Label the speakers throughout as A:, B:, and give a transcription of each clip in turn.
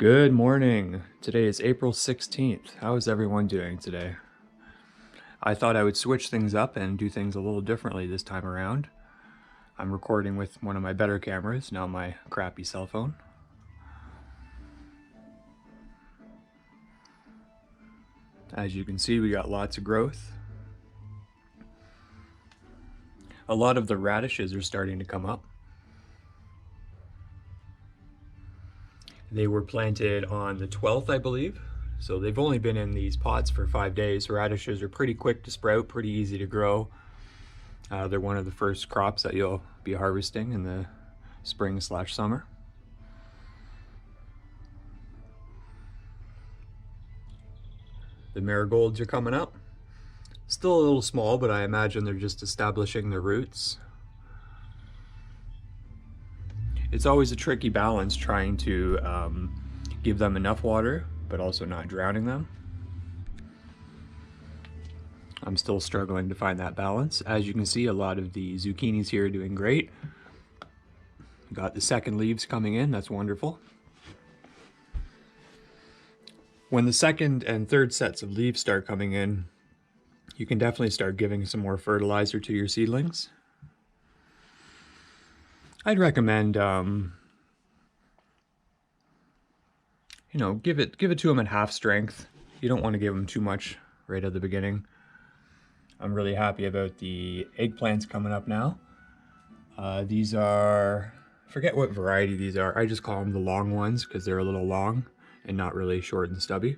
A: Good morning. Today is April 16th. How is everyone doing today? I thought I would switch things up and do things a little differently this time around. I'm recording with one of my better cameras, now my crappy cell phone. As you can see, we got lots of growth. A lot of the radishes are starting to come up. They were planted on the 12th, I believe. So they've only been in these pots for 5 days. Radishes are pretty quick to sprout, pretty easy to grow. They're one of the first crops that you'll be harvesting in the spring/summer. The marigolds are coming up. Still a little small, but I imagine they're just establishing their roots. It's always a tricky balance trying to give them enough water, but also not drowning them. I'm still struggling to find that balance. As you can see, a lot of the zucchinis here are doing great. Got the second leaves coming in, that's wonderful. When the second and third sets of leaves start coming in, you can definitely start giving some more fertilizer to your seedlings. I'd recommend, give it to them at half strength. You don't want to give them too much right at the beginning. I'm really happy about the eggplants coming up now. These are, I forget what variety these are. I just call them the long ones because they're a little long and not really short and stubby.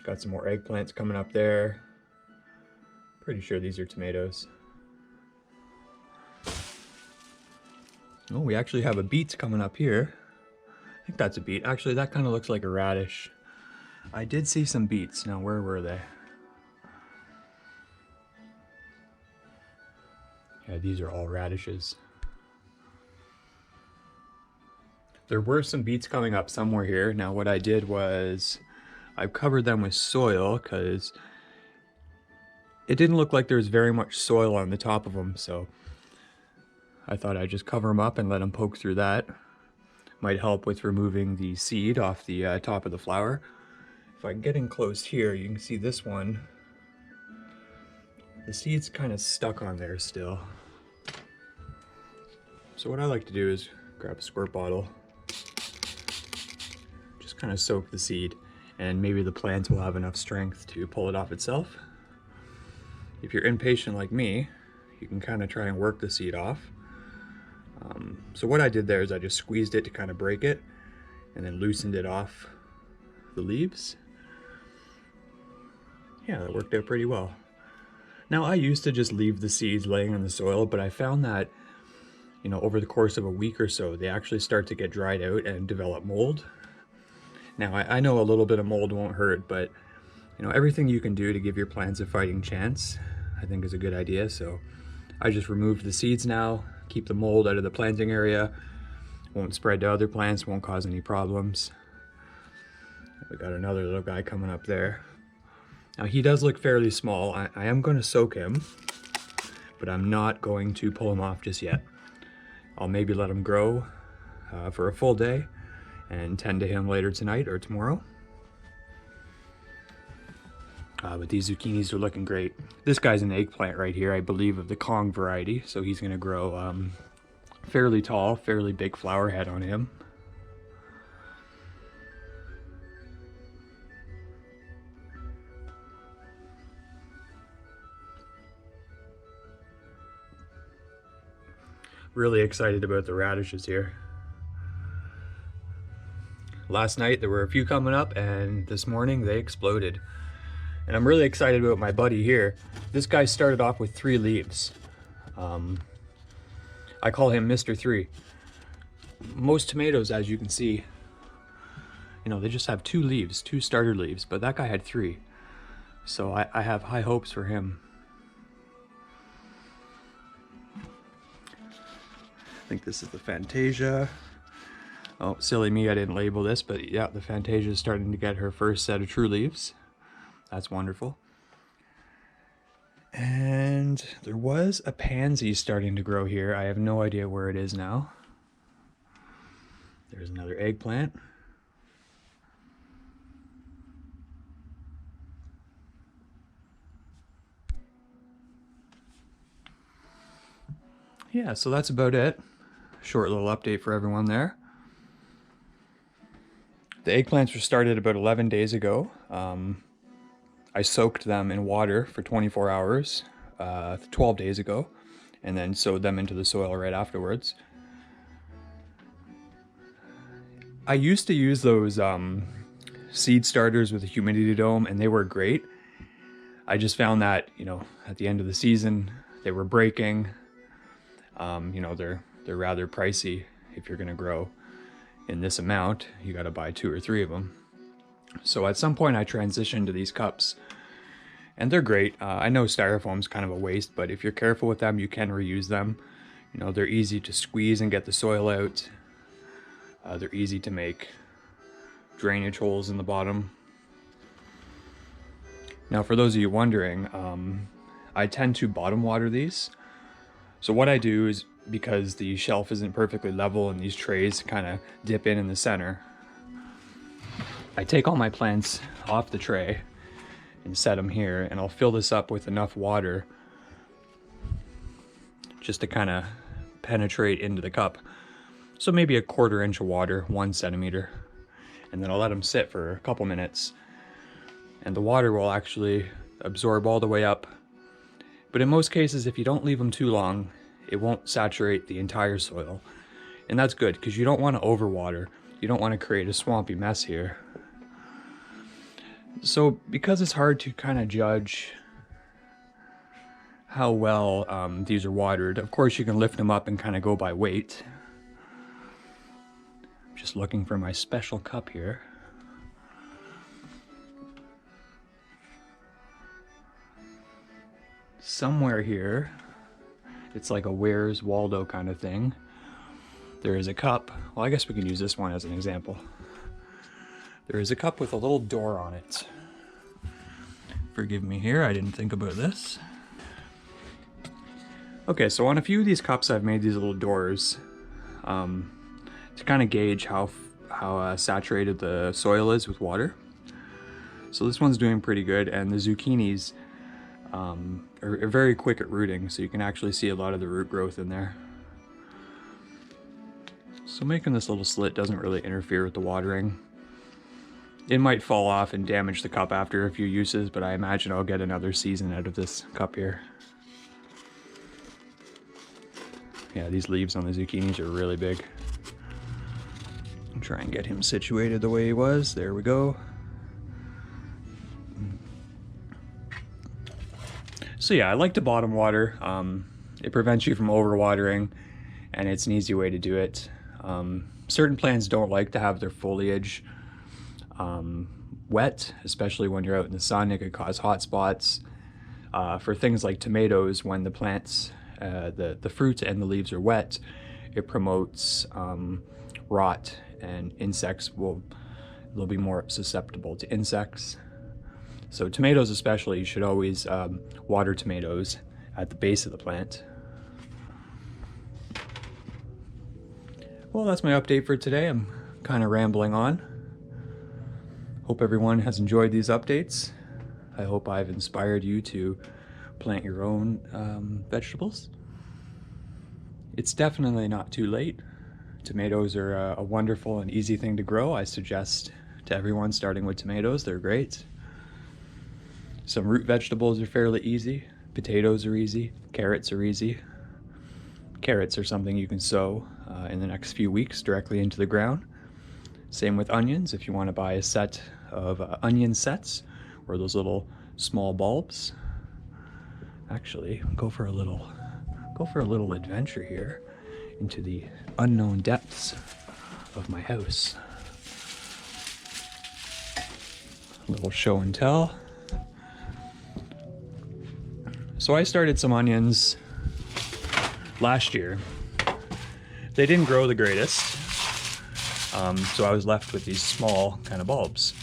A: Got some more eggplants coming up there. Pretty sure these are tomatoes. Oh, we actually have a beet coming up here. I think that's a beet. Actually, that kind of looks like a radish. I did see some beets. Now, where were they? Yeah, these are all radishes. There were some beets coming up somewhere here. Now, what I did was I've covered them with soil because it didn't look like there was very much soil on the top of them, so I thought I'd just cover them up and let them poke through that. Might help with removing the seed off the top of the flower. If I get in close here, you can see this one. The seed's kind of stuck on there still. So what I like to do is grab a squirt bottle, just kind of soak the seed, and maybe the plant will have enough strength to pull it off itself. If you're impatient like me, you can kind of try and work the seed off. So what I did there is I just squeezed it to kind of break it and then loosened it off the leaves. Yeah, that worked out pretty well. Now, I used to just leave the seeds laying in the soil, but I found that, over the course of a week or so, they actually start to get dried out and develop mold. Now, I know a little bit of mold won't hurt, but everything you can do to give your plants a fighting chance, I think is a good idea. So I just removed the seeds now, keep the mold out of the planting area, won't spread to other plants, won't cause any problems. We got another little guy coming up there. Now he does look fairly small. I am going to soak him, but I'm not going to pull him off just yet. I'll maybe let him grow for a full day and tend to him later tonight or tomorrow. But these zucchinis are looking great. This guy's an eggplant right here, I believe of the Kong variety, so he's going to grow fairly tall, fairly big flower head on him. Really excited about the radishes here. Last night there were a few coming up, and this morning they exploded. And I'm really excited about my buddy here. This guy started off with 3 leaves. I call him Mr. 3. Most tomatoes, as you can see, they just have 2 leaves, 2 starter leaves, but that guy had 3. So I have high hopes for him. I think this is the Fantasia. Oh, silly me, I didn't label this, but yeah, the Fantasia is starting to get her first set of true leaves. That's wonderful. And there was a pansy starting to grow here. I have no idea where it is now. There's another eggplant. Yeah, so that's about it. Short little update for everyone there. The eggplants were started about 11 days ago. I soaked them in water for 24 hours 12 days ago, and then sowed them into the soil right afterwards. I used to use those seed starters with a humidity dome, and they were great. I just found that, you know, at the end of the season, they were breaking. You know, they're rather pricey if you're gonna grow in this amount. You gotta buy 2 or 3 of them. So at some point I transitioned to these cups, and they're great. I know styrofoam's kind of a waste, but if you're careful with them, you can reuse them. You know, they're easy to squeeze and get the soil out. They're easy to make drainage holes in the bottom. Now, for those of you wondering, I tend to bottom water these. So what I do is, because the shelf isn't perfectly level and these trays kind of dip in the center, I take all my plants off the tray and set them here, and I'll fill this up with enough water just to kind of penetrate into the cup. So maybe a 1/4 inch of water, 1 centimeter, and then I'll let them sit for a couple minutes, and the water will actually absorb all the way up. But in most cases, if you don't leave them too long, it won't saturate the entire soil. And that's good, because you don't want to overwater. You don't want to create a swampy mess here. So because it's hard to kind of judge how well these are watered, of course you can lift them up and kind of go by weight. Just looking for my special cup here. Somewhere here, it's like a Where's Waldo kind of thing. There is a cup. Well, I guess we can use this one as an example. There is a cup with a little door on it. Forgive me here, I didn't think about this. Okay, so on a few of these cups I've made these little doors to kind of gauge how saturated the soil is with water. So this one's doing pretty good, and the zucchinis are very quick at rooting, so you can actually see a lot of the root growth in there. So making this little slit doesn't really interfere with the watering. It might fall off and damage the cup after a few uses, but I imagine I'll get another season out of this cup here. Yeah, these leaves on the zucchinis are really big. Try and get him situated the way he was. There we go. So yeah, I like to bottom water. It prevents you from overwatering, and it's an easy way to do it. Certain plants don't like to have their foliage wet, especially when you're out in the sun. It could cause hot spots. For things like tomatoes, when the plants, the fruit and the leaves are wet, it promotes rot, and insects they'll be more susceptible to insects. So tomatoes especially, you should always water tomatoes at the base of the plant. Well, that's my update for today. I'm kind of rambling on. Hope everyone has enjoyed these updates. I hope I've inspired you to plant your own vegetables. It's definitely not too late. Tomatoes are a wonderful and easy thing to grow. I suggest to everyone starting with tomatoes. They're great. Some root vegetables are fairly easy. Potatoes are easy. Carrots are easy. Carrots are something you can sow in the next few weeks directly into the ground. Same with onions. If you want to buy a set of onion sets, or those little small bulbs. Actually, go for a little adventure here into the unknown depths of my house. A little show and tell. So I started some onions last year. They didn't grow the greatest, so I was left with these small kind of bulbs.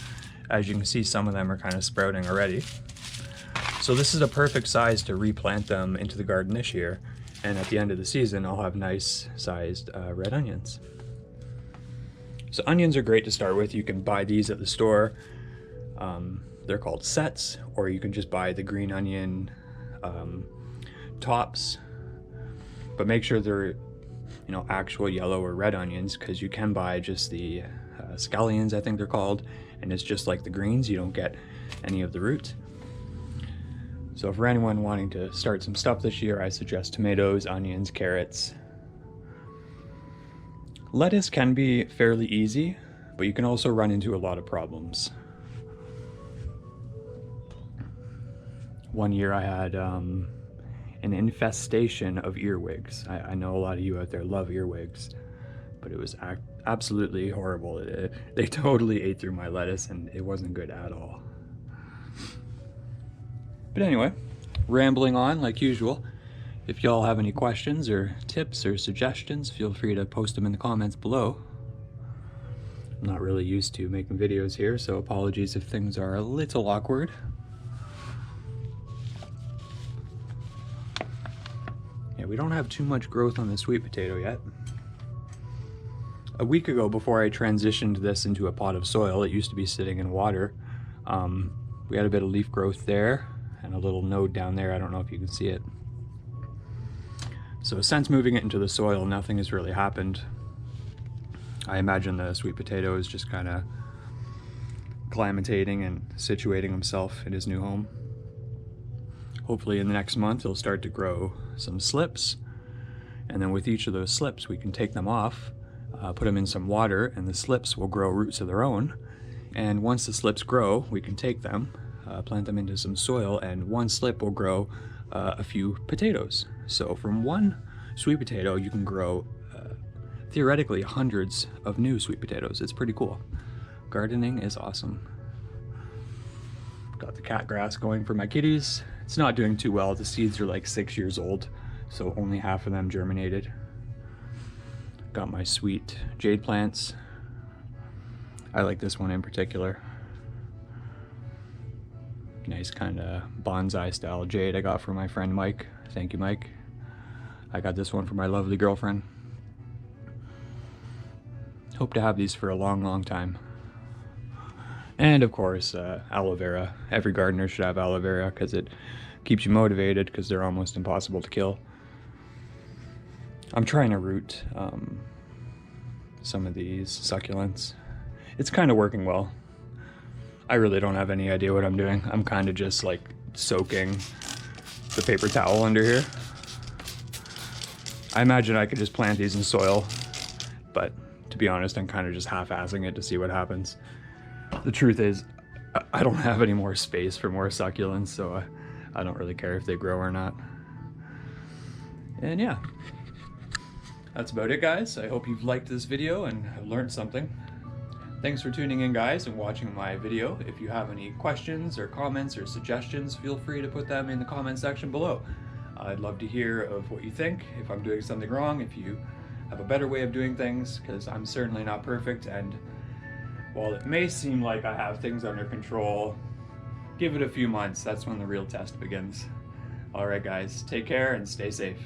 A: As you can see, some of them are kind of sprouting already. So this is a perfect size to replant them into the garden this year, and at the end of the season I'll have nice sized red onions. So onions are great to start with. You can buy these at the store. They're called sets, or you can just buy the green onion tops. But make sure they're, actual yellow or red onions, because you can buy just the scallions, I think they're called, and it's just like the greens. You don't get any of the root. So for anyone wanting to start some stuff this year, I suggest tomatoes, onions, carrots. Lettuce can be fairly easy, but you can also run into a lot of problems. One year I had an infestation of earwigs. I know a lot of you out there love earwigs, but it was absolutely horrible. They totally ate through my lettuce, and it wasn't good at all. But anyway, rambling on like usual. If y'all have any questions or tips or suggestions, feel free to post them in the comments below. I'm not really used to making videos here, so apologies if things are a little awkward. Yeah, we don't have too much growth on the sweet potato yet. A week ago, before I transitioned this into a pot of soil, it used to be sitting in water. We had a bit of leaf growth there and a little node down there. I don't know if you can see it. So since moving it into the soil, nothing has really happened. I imagine the sweet potato is just kind of acclimating and situating himself in his new home. Hopefully in the next month he'll start to grow some slips, and then with each of those slips we can take them off, put them in some water, and the slips will grow roots of their own. And once the slips grow, we can take them, plant them into some soil, and one slip will grow a few potatoes. So from one sweet potato you can grow theoretically hundreds of new sweet potatoes. It's pretty cool. Gardening is awesome. Got the cat grass going for my kitties. It's not doing too well. The seeds are like 6 years old, so only half of them germinated. Got my sweet jade plants. I like this one in particular. Nice kind of bonsai style jade I got from my friend Mike. Thank you, Mike. I got this one for my lovely girlfriend. Hope to have these for a long, long time. And of course, aloe vera. Every gardener should have aloe vera because it keeps you motivated, because they're almost impossible to kill. I'm trying to root some of these succulents. It's kind of working well. I really don't have any idea what I'm doing. I'm kind of just like soaking the paper towel under here. I imagine I could just plant these in soil, but to be honest, I'm kind of just half-assing it to see what happens. The truth is, I don't have any more space for more succulents, so I don't really care if they grow or not. And yeah, that's about it, guys. I hope you've liked this video and have learned something. Thanks for tuning in, guys, and watching my video. If you have any questions or comments or suggestions, feel free to put them in the comment section below. I'd love to hear of what you think, if I'm doing something wrong, if you have a better way of doing things, because I'm certainly not perfect, and while it may seem like I have things under control, give it a few months. That's when the real test begins. All right, guys, take care and stay safe.